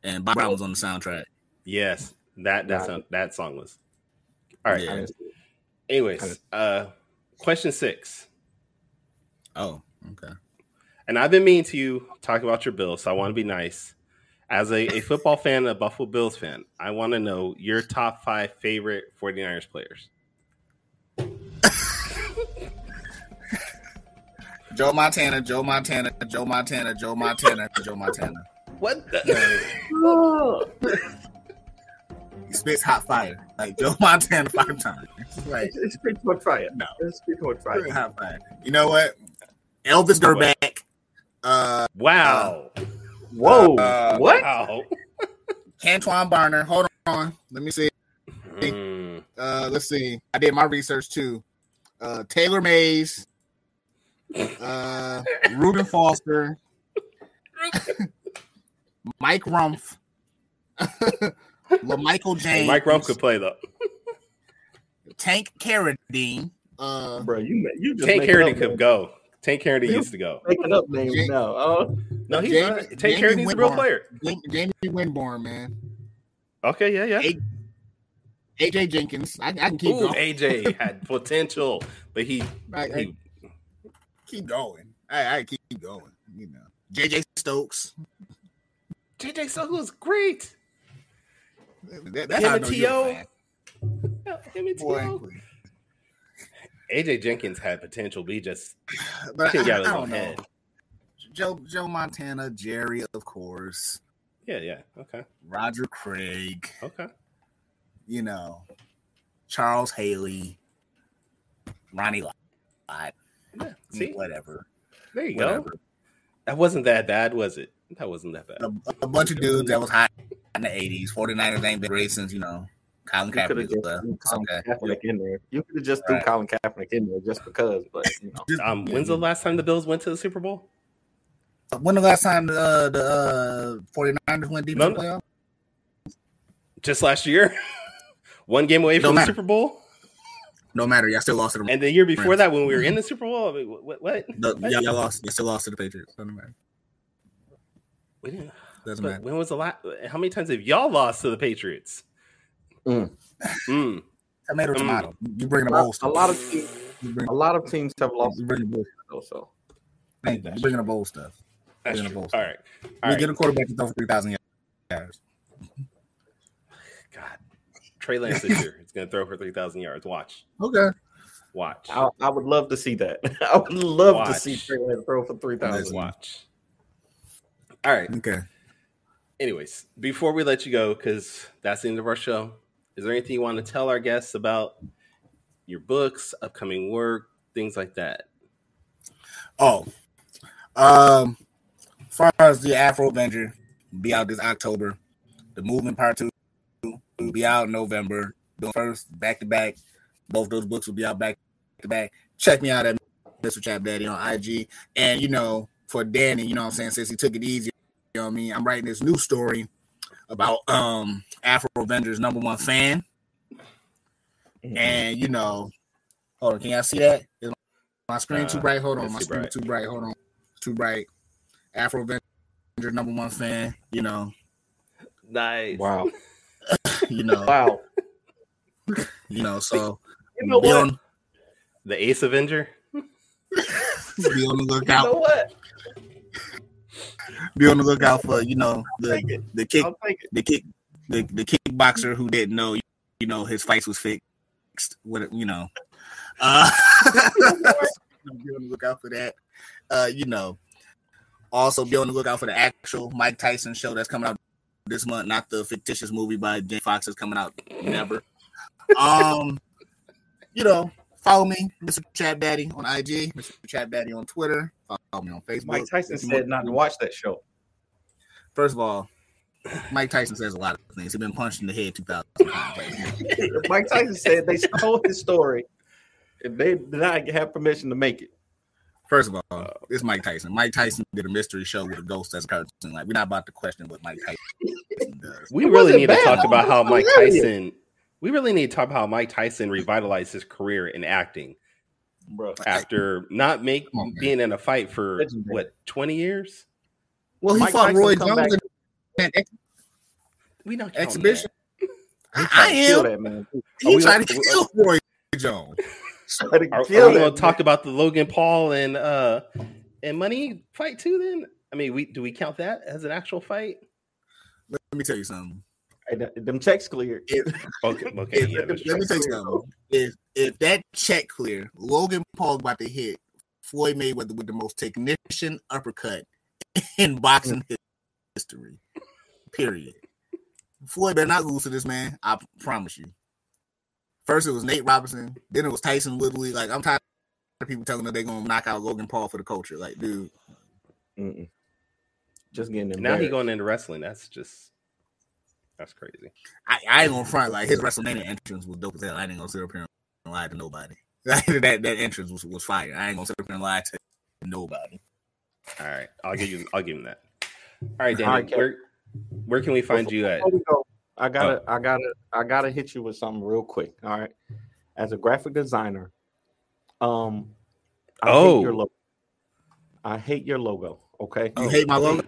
and Bob Brown was on the soundtrack. Yes, that song was. All right. Yeah. Anyways, question 6. Oh, okay. And I've been mean to you talking about your Bills, so I want to be nice. As a football fan, a Buffalo Bills fan, I want to know your top 5 favorite 49ers players. Joe Montana. What? The? He spits hot fire like Joe Montana 5 times. Like, it's pretty much fire. No, it's pretty much fire. Hot fire. You know what? Elvis Durback. Wow. Whoa. What? Wow. Antoine Barner. Hold on. Let me see. Let's see. I did my research too. Taylor Mays. Reuben Foster. Mike Rumpf. LaMichael James. Hey, Mike Rumpf could play though. Tank Carradine. Bro, you just Tank Carradine could go. Tank Carradine used to go. Making up names now. No, he's not. Tank Carradine's a real player. Jamie Winborn, man. Okay, yeah. AJ Jenkins. I can keep going. AJ had potential, but he keep going. I keep going. You know, JJ Stokes. JJ Stokes was great. That's how I know you're a fan. Him and T.O. AJ Jenkins had potential, but he just couldn't get out of his own head. Joe Montana, Jerry, of course. Yeah. Okay. Roger Craig. Okay. You know, Charles Haley, Ronnie Lott. Yeah. See, whatever. There you go. That wasn't that bad, was it? That wasn't that bad. A bunch of dudes that was hot in the 80s. 49ers ain't been great since, Colin Kaepernick. You could have just threw Colin Kaepernick in there just because, but when's the last time the Bills went to the Super Bowl? When the last time the 49ers went deep in the playoffs? Just last year. One game away from the Super Bowl. No matter, y'all still lost to the And the year before that, when we were in the Super Bowl, what? Y'all lost. You still lost to the Patriots. Doesn't matter. We didn't. Doesn't matter. When was the last? How many times have y'all lost to the Patriots? Tomato. You bring the bowl stuff. A lot of teams have lost. You bring the bowl stuff. So you bringing the bowl stuff. That's true. All right. We get a quarterback to throw for 3,000 yards. God, Trey Lance this year is going to throw for 3,000 yards. Watch. Okay. Watch. I would love to see that. I would love to see Trey Lance throw for 3,000. Watch. All right. Okay. Anyways, before we let you go, because that's the end of our show, is there anything you want to tell our guests about your books, upcoming work, things like that? As far as the Afro Avenger, be out this October. The Movement Part 2 will be out in November. The first back-to-back. Both those books will be out back-to-back. Check me out at Mr. Chap Daddy on IG. And, for Danny, since he took it easy, I'm writing this new story about Afro Avenger's #1 fan. And, hold on, can y'all see that? Is my screen too bright? Hold on, my screen too bright. Hold on. Too bright. Afro Avenger #1 fan, Nice. Wow. Wow. So what? The Ace Avenger. Be on the lookout. You know what? Be on the lookout for the kickboxer who didn't know his fights was fixed. Be on the lookout for that. Also be on the lookout for the actual Mike Tyson show that's coming out this month, not the fictitious movie by Jay Fox that's coming out never. Follow me, Mr. Chap Daddy on IG, Mr. Chap Daddy on Twitter. Follow me on Facebook. Mike Tyson said not to watch that show. First of all, Mike Tyson says a lot of things. He's been punched in the head 2,000 times. Mike Tyson said they stole his story and they did not have permission to make it. First of all, it's Mike Tyson. Mike Tyson did a mystery show with a ghost as a cartoon. Like, we're not about to question what Mike Tyson does. We really need to talk about how Mike Tyson. We really need to talk about how Mike Tyson revitalized his career in acting. Bro, after not being in a fight for 20 years. Well, he fought Roy Jones in we not exhibition. I am. He tried to kill Roy Jones. Are we going to talk about the Logan Paul and Money fight too? Then I mean, do we count that as an actual fight? Let me tell you something. Them checks cleared. Okay. Let me tell you something. If that check clear, Logan Paul about to hit Floyd Mayweather with the most technician uppercut in boxing history. Period. Floyd better not lose to this man. I promise you. First it was Nate Robinson, then it was Tyson Woodley. Like, I'm tired of people telling me they're gonna knock out Logan Paul for the culture. Like, dude. Just getting now he going into wrestling. That's crazy. I ain't gonna front, like, his WrestleMania entrance was dope as hell. I ain't gonna sit up here and lie to nobody. that entrance was fire. I ain't gonna sit up here and lie to nobody. All right, I'll give him that. All right, Danny, where can we find you at? I gotta hit you with something real quick. All right, as a graphic designer, I hate your logo. I hate your logo. Okay, you hate my logo?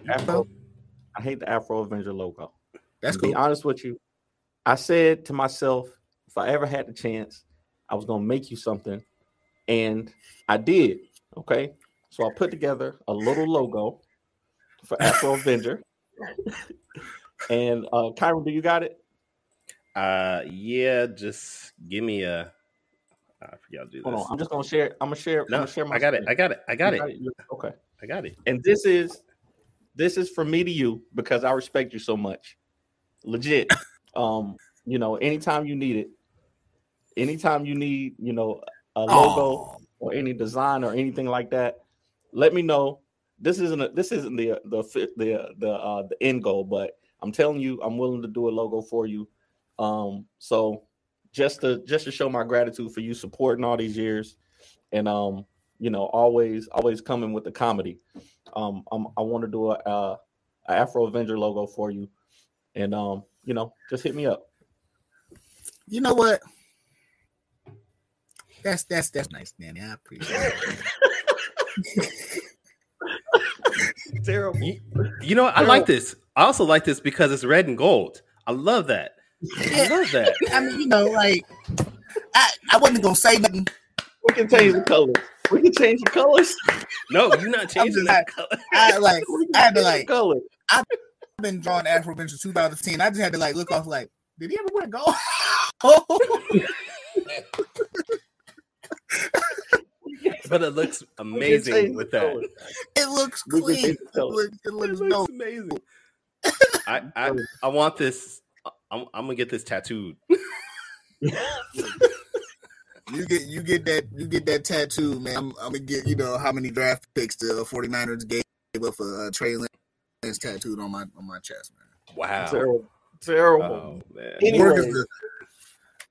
I hate the Afro Avenger logo. That's cool. To be honest with you, I said to myself, if I ever had the chance, I was gonna make you something, and I did. Okay, so I put together a little logo for Afro Avenger. And Kyrun, do you got it? Yeah, just give me a. I forget how to do this. Hold on, I'm just gonna share. I'm gonna share my. I got it. Okay. I got it. And this is from me to you because I respect you so much. Legit. Anytime you need it, anytime you need, a logo or any design or anything like that, let me know. This isn't the end goal, but I'm telling you, I'm willing to do a logo for you. So just to show my gratitude for you supporting all these years, and always coming with the comedy. I want to do a Afro Avenger logo for you, and just hit me up. You know what? That's nice, Danny. I appreciate it. Terrible. I like this. I also like this because it's red and gold. I love that. I love that. I mean, like, I wasn't gonna say nothing. We can change the colors. We can change the colors. No, you're not changing that color. I had to color. I've been drawing Afro since 2010. I just had to look off did he ever wear gold? But it looks amazing with that. It looks clean. It looks dope. Amazing. I want this. I'm gonna get this tattooed. You get that tattoo, man. I'm gonna get how many draft picks the 49ers gave up for Trey Lance tattooed on my chest, man. Wow. Terrible. Oh, man. Anyway,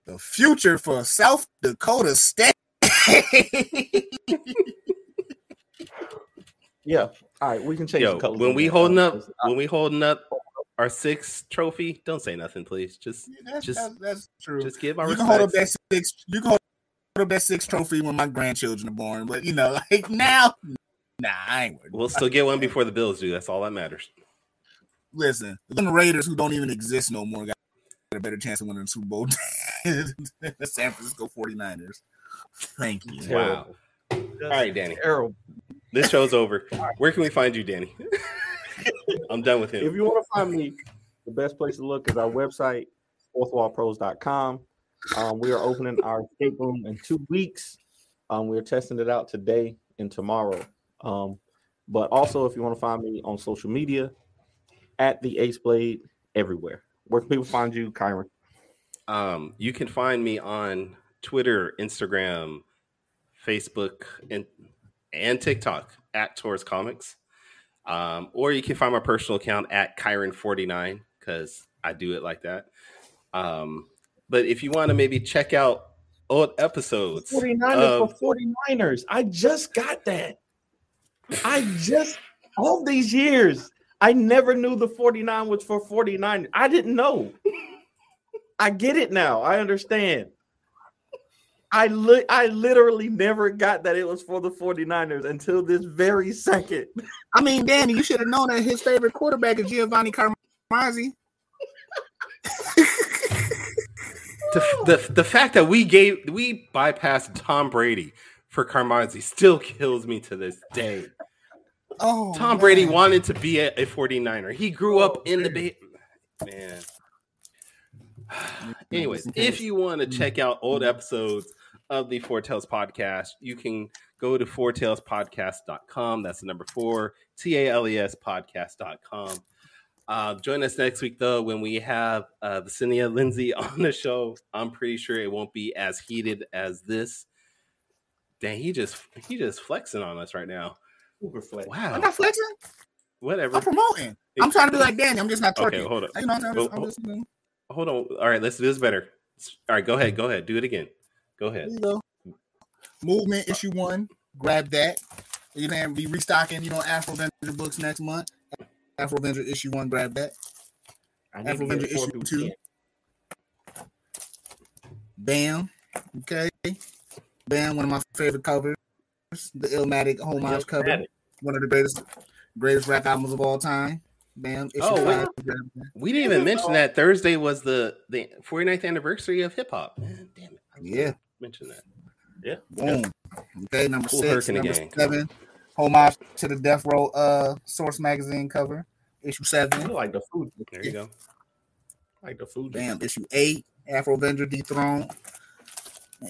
the future for South Dakota State. Yeah. All right, we can change the color. When we holding up our 6th trophy, don't say nothing, please. That's true. Just give our You can hold up that 6. You can hold up that 6 trophy when my grandchildren are born, but now, I ain't worried. We'll still get one before the Bills do. That's all that matters. Listen, the Raiders, who don't even exist no more, got a better chance of winning the Super Bowl than the San Francisco 49ers. Thank you. Wow. All right, Danny. Terrible. This show's over. Where can we find you, Danny? I'm done with him. If you want to find me, the best place to look is our website, fourthwallpros.com. We are opening our escape room in 2 weeks. We're testing it out today and tomorrow. But also, if you want to find me on social media, at the Ace Blade everywhere. Where can people find you, Kyrun? You can find me on Twitter, Instagram, Facebook, and TikTok at Taurus Comics. Or you can find my personal account at Kyrun49 because I do it like that. But if you want to maybe check out old episodes. 49ers for 49ers. I just got that. All these years, I never knew the 49 was for 49. I didn't know. I get it now. I understand. I literally never got that it was for the 49ers until this very second. I mean, Danny, you should have known that his favorite quarterback is Giovanni Carmazzi. The fact that we bypassed Tom Brady for Carmazzi still kills me to this day. Oh, Tom Brady wanted to be a 49er. He grew up in the Bay. Man. Anyways, if you want to check out old episodes of the Four Tails podcast, you can go to fourtailspodcast.com. That's the number 4, TALES podcast.com. Join us next week, though, when we have Visenia Lindsay on the show. I'm pretty sure it won't be as heated as this. Dang, he just flexing on us right now. Super flex. Wow. I'm not flexing. Whatever. I'm promoting. I'm trying to be like Danny. I'm just not twerking. Okay, hold on. You know, I'm just hold on. All right, let's do this better. All right, go ahead. Do it again. Go ahead. There you go. Movement issue 1. Grab that. You know, be restocking, Afro Avenger books next month. Afro Avenger issue 1, grab that. Afro Avenger issue 2. Bam. Okay. Bam, one of my favorite covers. The Illmatic homage cover. One of the greatest rap albums of all time. Bam. Issue 5. We didn't even mention that Thursday was the 49th anniversary of hip hop. Damn it. Yeah. Mention that. Yeah. Boom. Okay, number Cool 6. Number again. 7. Homage to the Death Row Source magazine cover. Issue 7. I like the food. There you go. I like the food. Bam. Issue 8. Afro Avenger Dethroned.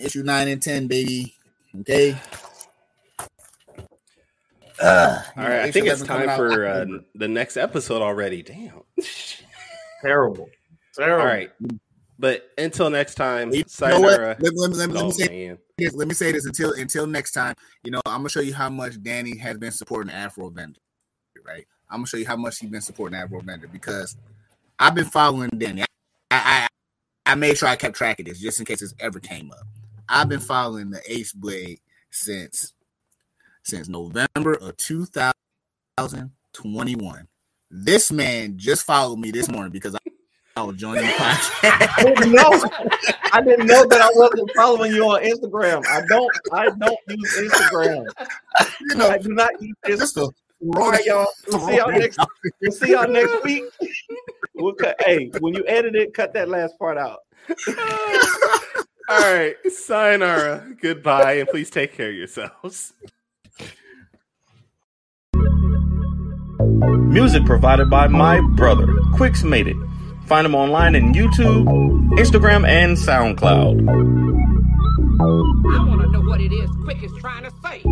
Issue 9 and 10, baby. Okay. All right, I think it's time for the next episode already. Damn. Terrible. All right. But until next time, sayonara. Let me say this until next time. I'm gonna show you how much Danny has been supporting Afro Avenger, right? I'm gonna show you how much he's been supporting Afro Avenger because I've been following Danny. I made sure I kept track of this just in case this ever came up. I've been following the Ace Blade since November of 2021. This man just followed me this morning because I was joining the podcast. I didn't know that I wasn't following you on Instagram. I don't use Instagram. I do not use Instagram. All right, y'all. We'll see y'all next week. Hey, when you edit it, cut that last part out. All right, sayonara, goodbye, and please take care of yourselves. Music provided by my brother, Quicks Made It. Find him online in YouTube, Instagram, and SoundCloud. I want to know what it is Quick is trying to say.